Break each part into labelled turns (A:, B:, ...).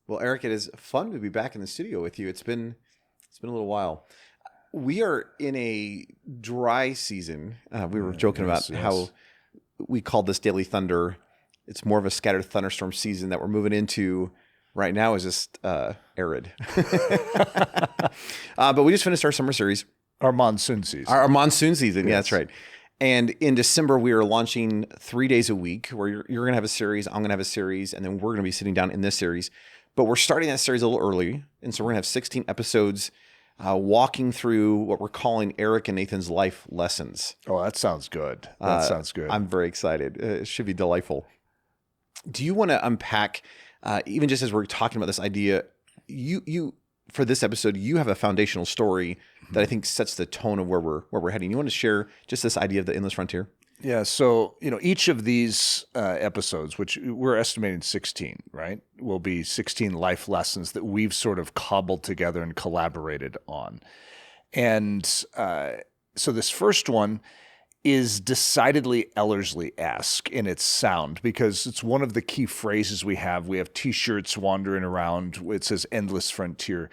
A: Well, Eric, it is fun to be back in the studio with you. It's been a little while. We are in a dry season. We were joking about how we called this Daily Thunder. It's more of a scattered thunderstorm season that we're moving into right now is just arid. But we just finished our summer series.
B: Our monsoon season.
A: Our monsoon season.
B: Yes.
A: Yeah, that's right. And in December, we are launching 3 days a week where you're going to have a series, I'm going to have a series, and then we're going to be sitting down in this series. But we're starting that series a little early. And so we're going to have 16 episodes walking through what we're calling Eric and Nathan's life lessons.
B: Oh, that sounds good. That sounds good.
A: I'm very excited. It should be delightful. Do you want to unpack, even just as we're talking about this idea, you for this episode, you have a foundational story that I think sets the tone of where we're heading. You want to share just this idea of the endless frontier?
B: Yeah. So, each of these episodes, which we're estimating 16, right, will be 16 life lessons that we've sort of cobbled together and collaborated on. And so this first one is decidedly Ellerslie-esque in its sound because it's one of the key phrases we have. We have T-shirts wandering around. It says Endless Frontier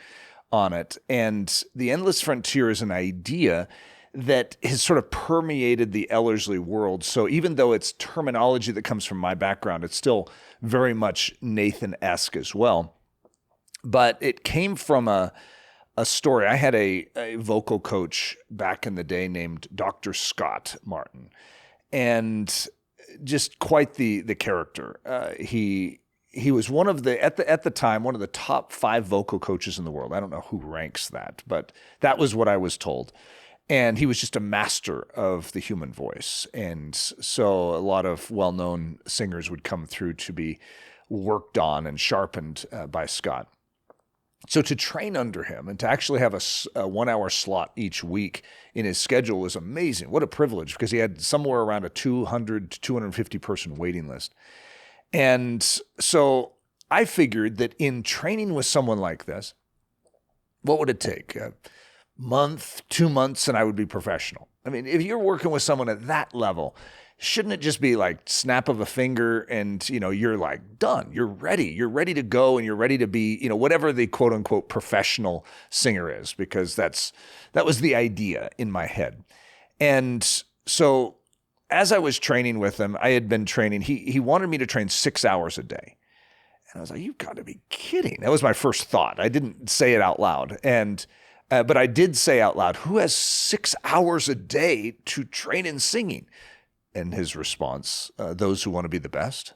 B: on it. And the Endless Frontier is an idea that has sort of permeated the Ellerslie world. So even though it's terminology that comes from my background, it's still very much Nathan-esque as well. But it came from a story. I had a vocal coach back in the day named Dr. Scott Martin, and just quite the character. He was one of the at the time one of the top 5 vocal coaches in the world. I don't know who ranks that, but that was what I was told. And he was just a master of the human voice. And so a lot of well-known singers would come through to be worked on and sharpened by Scott. So to train under him and to actually have a 1-hour slot each week in his schedule was amazing. What a privilege, because he had somewhere around a 200 to 250 person waiting list. And so I figured that in training with someone like this, what would it take? A month, 2 months, and I would be professional. I mean, if you're working with someone at that level, shouldn't it just be like snap of a finger and, you're like done, you're ready to go, and you're ready to be, whatever the quote unquote professional singer is, because that was the idea in my head. And so as I was training with him, I had been training, he wanted me to train 6 hours a day. And I was like, you've got to be kidding. That was my first thought. I didn't say it out loud. But I did say out loud, who has 6 hours a day to train in singing? And his response, those who want to be the best.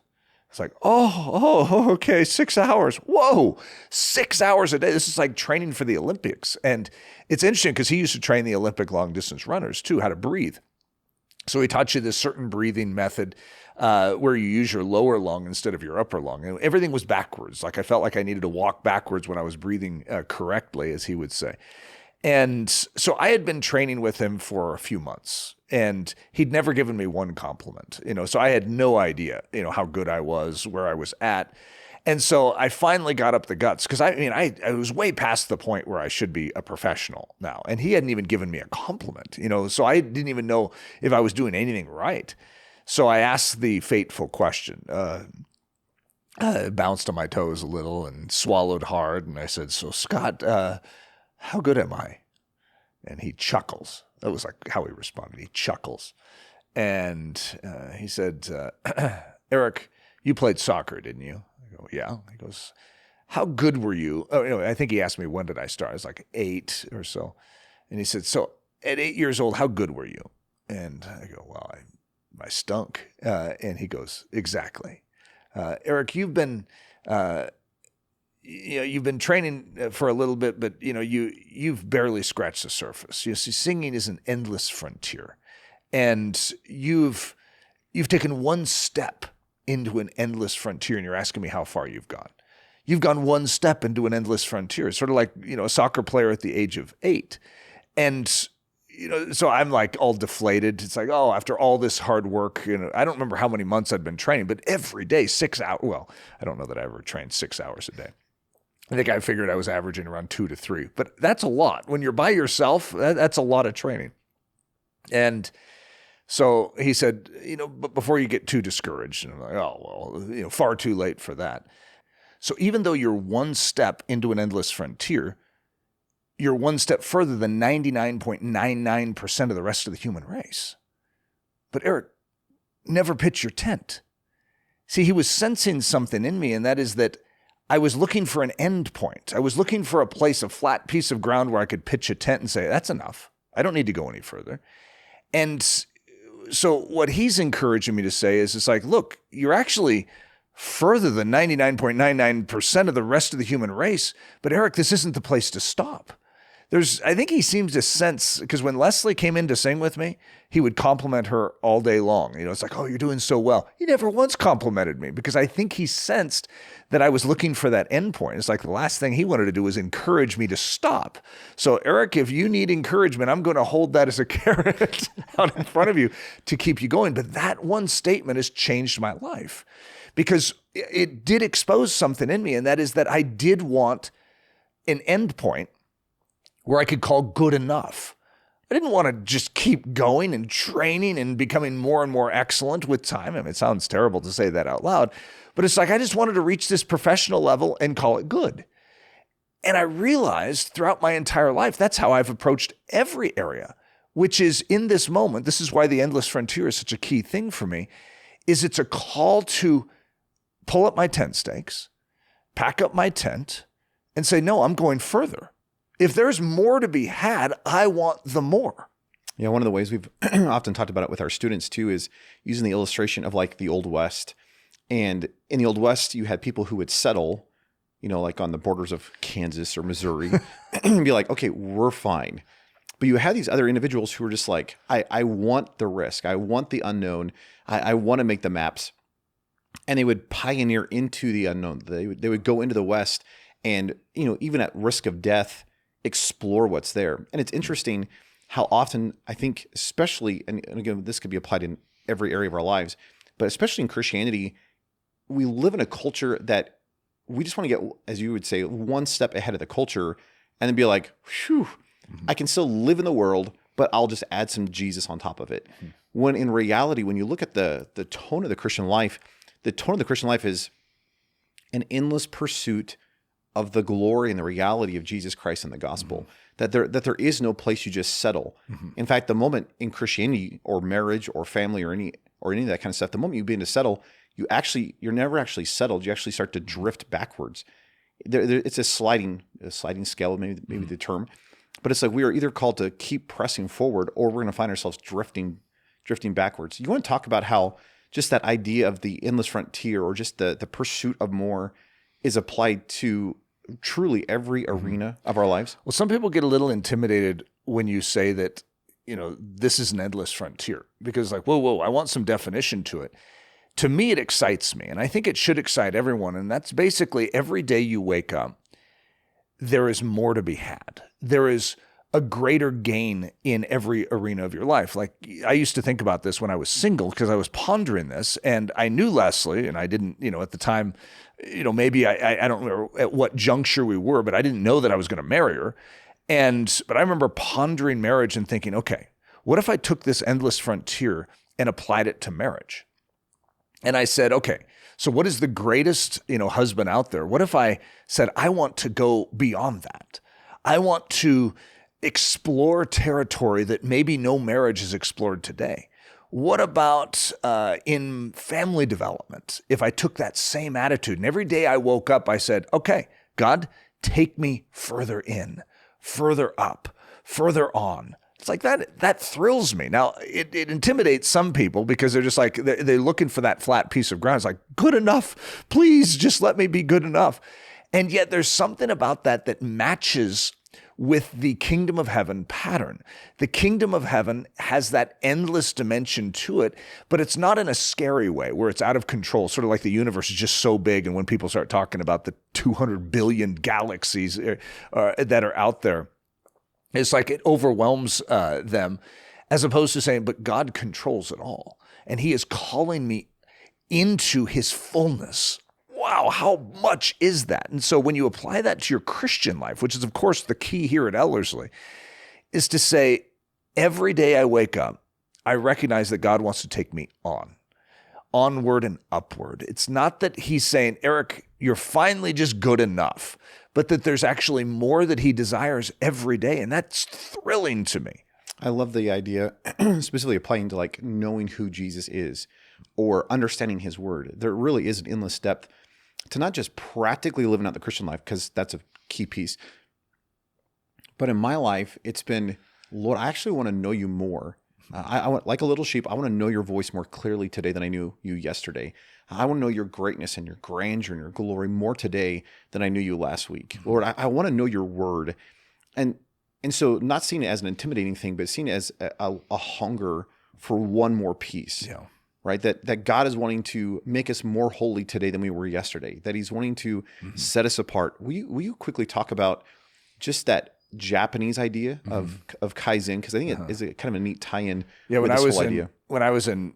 B: It's like, okay, 6 hours. Whoa, 6 hours a day. This is like training for the Olympics. And it's interesting because he used to train the Olympic long distance runners too, how to breathe. So he taught you this certain breathing method where you use your lower lung instead of your upper lung. And everything was backwards. Like I felt like I needed to walk backwards when I was breathing correctly, as he would say. And so I had been training with him for a few months, and he'd never given me one compliment, so I had no idea, how good I was, where I was at. And so I finally got up the guts because I was way past the point where I should be a professional now. And he hadn't even given me a compliment, so I didn't even know if I was doing anything right. So I asked the fateful question, bounced on my toes a little and swallowed hard. And I said, so Scott, how good am I? And he chuckles. That was like how he responded. He chuckles. And he said, Eric, you played soccer, didn't you? I go, yeah. He goes, how good were you? Oh, I think he asked me, when did I start? I was like 8 or so. And he said, so at 8 years old, how good were you? And I go, well, I stunk. And he goes, exactly. Eric, you've been training for a little bit, but you've barely scratched the surface. You see, singing is an endless frontier, and you've taken one step into an endless frontier, and you're asking me how far you've gone. You've gone one step into an endless frontier. It's sort of like a soccer player at the age of 8, and so I'm like all deflated. It's like, after all this hard work, I don't remember how many months I'd been training, but every day 6 hours. Well, I don't know that I ever trained 6 hours a day. I think I figured I was averaging around 2 to 3, but that's a lot. When you're by yourself, that's a lot of training. And so he said, but before you get too discouraged, and I'm like, far too late for that. So even though you're one step into an endless frontier, you're one step further than 99.99% of the rest of the human race. But Eric, never pitch your tent. See, he was sensing something in me, and that is that I was looking for an end point. I was looking for a place, a flat piece of ground where I could pitch a tent and say, that's enough. I don't need to go any further. And so what he's encouraging me to say is, it's like, look, you're actually further than 99.99% of the rest of the human race. But Eric, this isn't the place to stop. I think he seems to sense, because when Leslie came in to sing with me, he would compliment her all day long. It's like, oh, you're doing so well. He never once complimented me because I think he sensed that I was looking for that end point. It's like the last thing he wanted to do was encourage me to stop. So Eric, if you need encouragement, I'm going to hold that as a carrot out in front of you to keep you going. But that one statement has changed my life because it did expose something in me. And that is that I did want an end point where I could call good enough. I didn't want to just keep going and training and becoming more and more excellent with time. I mean, it sounds terrible to say that out loud, but it's like I just wanted to reach this professional level and call it good. And I realized throughout my entire life, that's how I've approached every area, which is in this moment, this is why the endless frontier is such a key thing for me, is it's a call to pull up my tent stakes, pack up my tent, and say, no, I'm going further. If there's more to be had, I want the more.
A: Yeah, one of the ways we've often talked about it with our students too is using the illustration of like the Old West. And in the Old West, you had people who would settle, like on the borders of Kansas or Missouri and be like, okay, we're fine. But you had these other individuals who were just like, I want the risk. I want the unknown. I want to make the maps. And they would pioneer into the unknown. They would go into the West and, even at risk of death, explore what's there. And it's interesting how often I think, especially, and again, this could be applied in every area of our lives, but especially in Christianity, we live in a culture that we just want to get, as you would say, one step ahead of the culture and then be like, whew, I can still live in the world, but I'll just add some Jesus on top of it. When in reality, when you look at the tone of the Christian life, the tone of the Christian life is an endless pursuit of the glory and the reality of Jesus Christ and the gospel, that there is no place you just settle. In fact, the moment in Christianity or marriage or family or any of that kind of stuff, the moment you begin to settle, you're never actually settled. You actually start to drift backwards. It's a sliding scale, maybe the term, but it's like we are either called to keep pressing forward or we're going to find ourselves drifting backwards. You want to talk about how just that idea of the endless frontier or just the pursuit of more is applied to truly every arena of our lives?
B: Well, some people get a little intimidated when you say that, this is an endless frontier because like, whoa, I want some definition to it. To me, it excites me, and I think it should excite everyone. And that's basically every day you wake up, there is more to be had. There is a greater gain in every arena of your life. Like I used to think about this when I was single because I was pondering this, and I knew Leslie, and I didn't, at the time, maybe I don't remember at what juncture we were, but I didn't know that I was going to marry her. But I remember pondering marriage and thinking, okay, what if I took this endless frontier and applied it to marriage? And I said, okay, so what is the greatest, husband out there? What if I said, I want to go beyond that? I want to explore territory that maybe no marriage has explored today. What about in family development? If I took that same attitude and every day I woke up, I said, okay, God, take me further in, further up, further on. It's like that thrills me. Now, it intimidates some people because they're just like, they're looking for that flat piece of ground. It's like, good enough. Please just let me be good enough. And yet there's something about that matches with the kingdom of heaven pattern. The kingdom of heaven has that endless dimension to it, but it's not in a scary way where it's out of control, sort of like the universe is just so big. And when people start talking about the 200 billion galaxies that are out there, it's like it overwhelms them, as opposed to saying, but God controls it all. And he is calling me into his fullness. Wow, how much is that? And so when you apply that to your Christian life, which is, of course, the key here at Ellerslie, is to say, every day I wake up, I recognize that God wants to take me on onward and upward. It's not that he's saying, Eric, you're finally just good enough, but that there's actually more that he desires every day. And that's thrilling to me.
A: I love the idea, specifically applying to like knowing who Jesus is or understanding his word. There really is an endless depth to not just practically living out the Christian life, because that's a key piece. But in my life, it's been, Lord, I actually want to know you more. I want, like a little sheep, I want to know your voice more clearly today than I knew you yesterday. I want to know your greatness and your grandeur and your glory more today than I knew you last week. Lord, I want to know your word. And so not seeing it as an intimidating thing, but seeing it as a hunger for one more piece, right? That God is wanting to make us more holy today than we were yesterday, that he's wanting to set us apart. Will you quickly talk about just that Japanese idea of Kaizen? Because I think it is a kind of a neat tie-in with this whole idea.
B: When I was in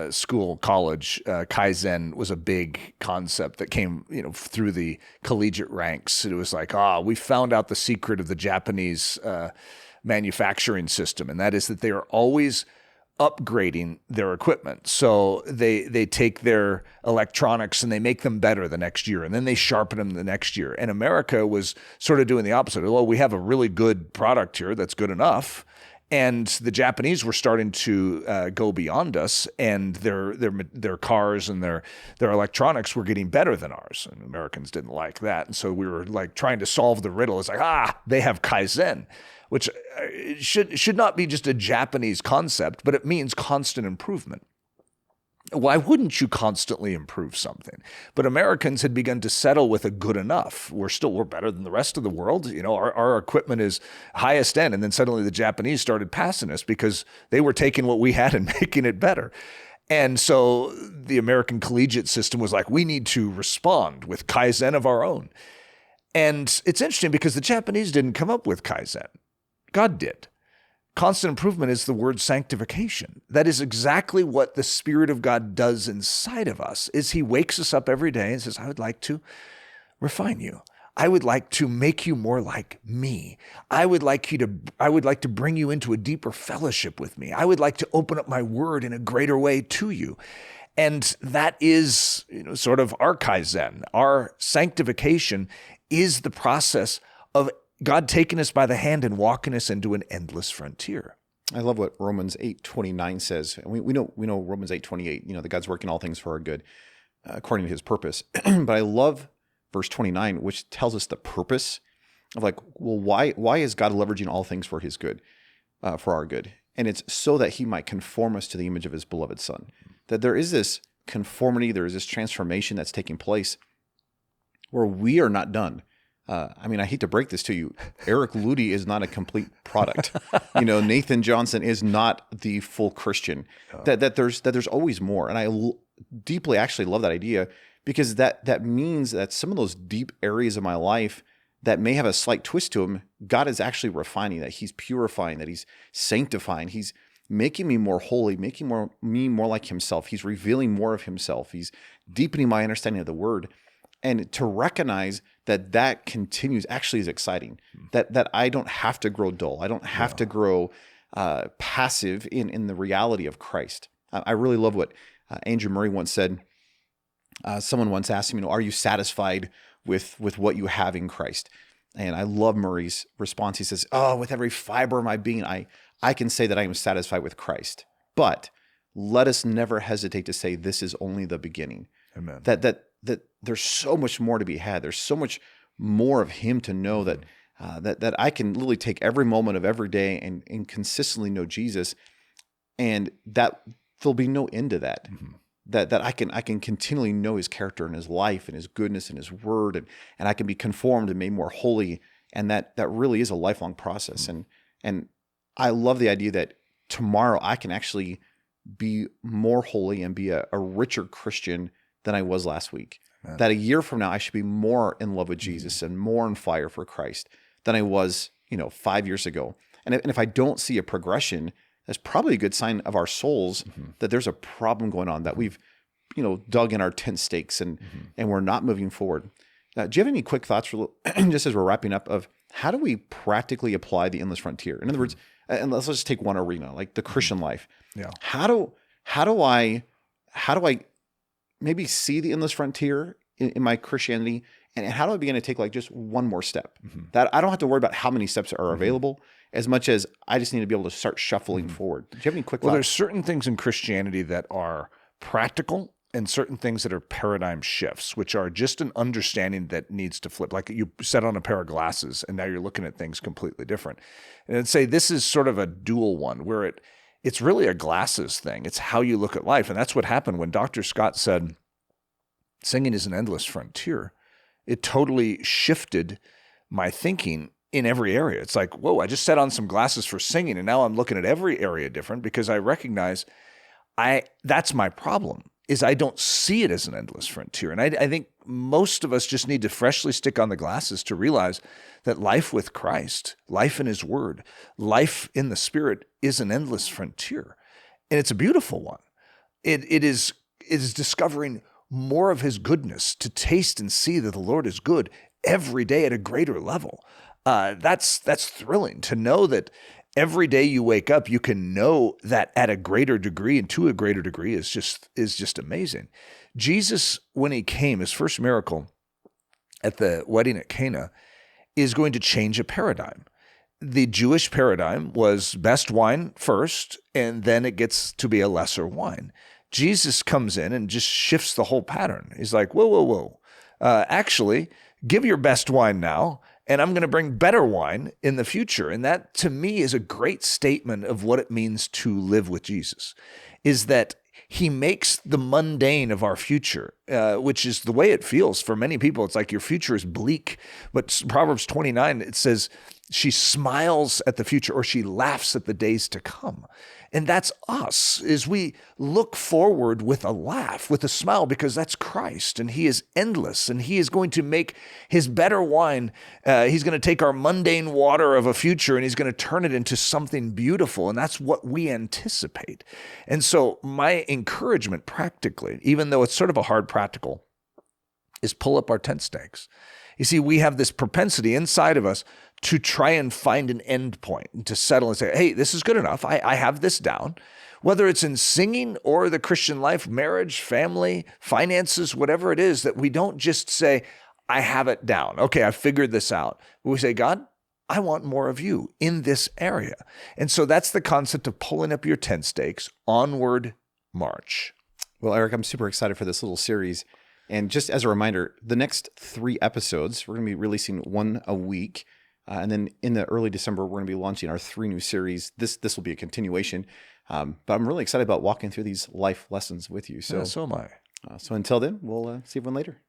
B: school, college, Kaizen was a big concept that came, through the collegiate ranks. It was like, we found out the secret of the Japanese manufacturing system, and that is that they are always upgrading their equipment. So they take their electronics and they make them better the next year, and then they sharpen them the next year. And America was sort of doing the opposite. Well, we have a really good product here that's good enough. And the Japanese were starting to go beyond us, and their cars and their electronics were getting better than ours. And Americans didn't like that, and so we were like trying to solve the riddle. It's like, they have Kaizen, which should not be just a Japanese concept, but it means constant improvement. Why wouldn't you constantly improve something? But Americans had begun to settle with a good enough. We're better than the rest of the world. Our equipment is highest end. And then suddenly the Japanese started passing us because they were taking what we had and making it better. And so the American collegiate system was like, we need to respond with Kaizen of our own. And it's interesting because the Japanese didn't come up with Kaizen. God did. Constant improvement is the word sanctification. That is exactly what the Spirit of God does inside of us, is he wakes us up every day and says, I would like to refine you. I would like to make you more like me. I would like to bring you into a deeper fellowship with me. I would like to open up my word in a greater way to you. And that is, sort of our Kaizen. Our sanctification is the process of God taking us by the hand and walking us into an endless frontier.
A: I love what Romans 8:29 says. And we know Romans 8:28, that God's working all things for our good, according to his purpose. But I love verse 29, which tells us the purpose of why is God leveraging all things for his good, for our good? And it's so that he might conform us to the image of his beloved Son. That there is this conformity, there is this transformation that's taking place where we are not done. I hate to break this to you. Eric Ludy is not a complete product. Nathan Johnson is not the full Christian. That there's always more. And I deeply actually love that idea, because that means that some of those deep areas of my life that may have a slight twist to them, God is actually refining, that he's purifying, that he's sanctifying. He's making me more holy, making me more like himself. He's revealing more of himself. He's deepening my understanding of the word. And to recognize that continues actually is exciting. That I don't have to grow dull. I don't have to grow passive in the reality of Christ. I really love what Andrew Murray once said. Someone once asked him, are you satisfied with what you have in Christ? And I love Murray's response. He says, with every fiber of my being, I can say that I am satisfied with Christ. But let us never hesitate to say this is only the beginning.
B: Amen.
A: That there's so much more to be had. There's so much more of him to know, that I can literally take every moment of every day and consistently know Jesus, and that there'll be no end to that. That I can continually know his character and his life and his goodness and his word, and I can be conformed and made more holy, and that really is a lifelong process. And I love the idea that tomorrow I can actually be more holy and be a richer Christian than I was last week. Amen. That a year from now, I should be more in love with Jesus and more on fire for Christ than I was, 5 years ago. And if I don't see a progression, that's probably a good sign of our souls that there's a problem going on, that we've, dug in our tent stakes and we're not moving forward. Do you have any quick thoughts, just as we're wrapping up, of how do we practically apply the endless frontier? In other words, and let's just take one arena, like the Christian life.
B: Yeah.
A: How do I maybe see the endless frontier in my Christianity? And how do I begin to take like just one more step? That I don't have to worry about how many steps are available as much as I just need to be able to start shuffling forward. Do you have any quick thoughts?
B: Well, there's certain things in Christianity that are practical and certain things that are paradigm shifts, which are just an understanding that needs to flip. Like you set on a pair of glasses and now you're looking at things completely different. And I'd say this is sort of a dual one where it's really a glasses thing. It's how you look at life. And that's what happened when Dr. Scott said, singing is an endless frontier. It totally shifted my thinking in every area. It's like, whoa, I just set on some glasses for singing and now I'm looking at every area different because I recognize that's my problem, is I don't see it as an endless frontier. And I think most of us just need to freshly stick on the glasses to realize that life with Christ, life in his word, life in the Spirit is an endless frontier. And it's a beautiful one. It is discovering more of his goodness, to taste and see that the Lord is good every day at a greater level. That's thrilling to know that every day you wake up, you can know that at a greater degree and to a greater degree is just amazing. Jesus, when he came, his first miracle at the wedding at Cana is going to change a paradigm. The Jewish paradigm was best wine first, and then it gets to be a lesser wine. Jesus comes in and just shifts the whole pattern. He's like, whoa. Actually, give your best wine now, and I'm going to bring better wine in the future. And that, to me, is a great statement of what it means to live with Jesus, is that he makes the mundane of our future, which is the way it feels for many people. It's like your future is bleak. But Proverbs 29, it says, she smiles at the future, or she laughs at the days to come. And that's us, is we look forward with a laugh, with a smile, because that's Christ, and he is endless, and he is going to make his better wine. He's going to take our mundane water of a future, and he's going to turn it into something beautiful, and that's what we anticipate. And so my encouragement practically, even though it's sort of a hard practical, is pull up our tent stakes. You see, we have this propensity inside of us to try and find an end point and to settle and say, hey, this is good enough. I have this down. Whether it's in singing or the Christian life, marriage, family, finances, whatever it is, that we don't just say, I have it down. Okay, I figured this out. But we say, God, I want more of you in this area. And so that's the concept of pulling up your tent stakes, onward march.
A: Well, Eric, I'm super excited for this little series. And just as a reminder, the next 3 episodes, we're going to be releasing one a week. And then in the early December, we're going to be launching our 3 new series. This will be a continuation. But I'm really excited about walking through these life lessons with you. So,
B: so am I.
A: So until then, we'll see everyone later.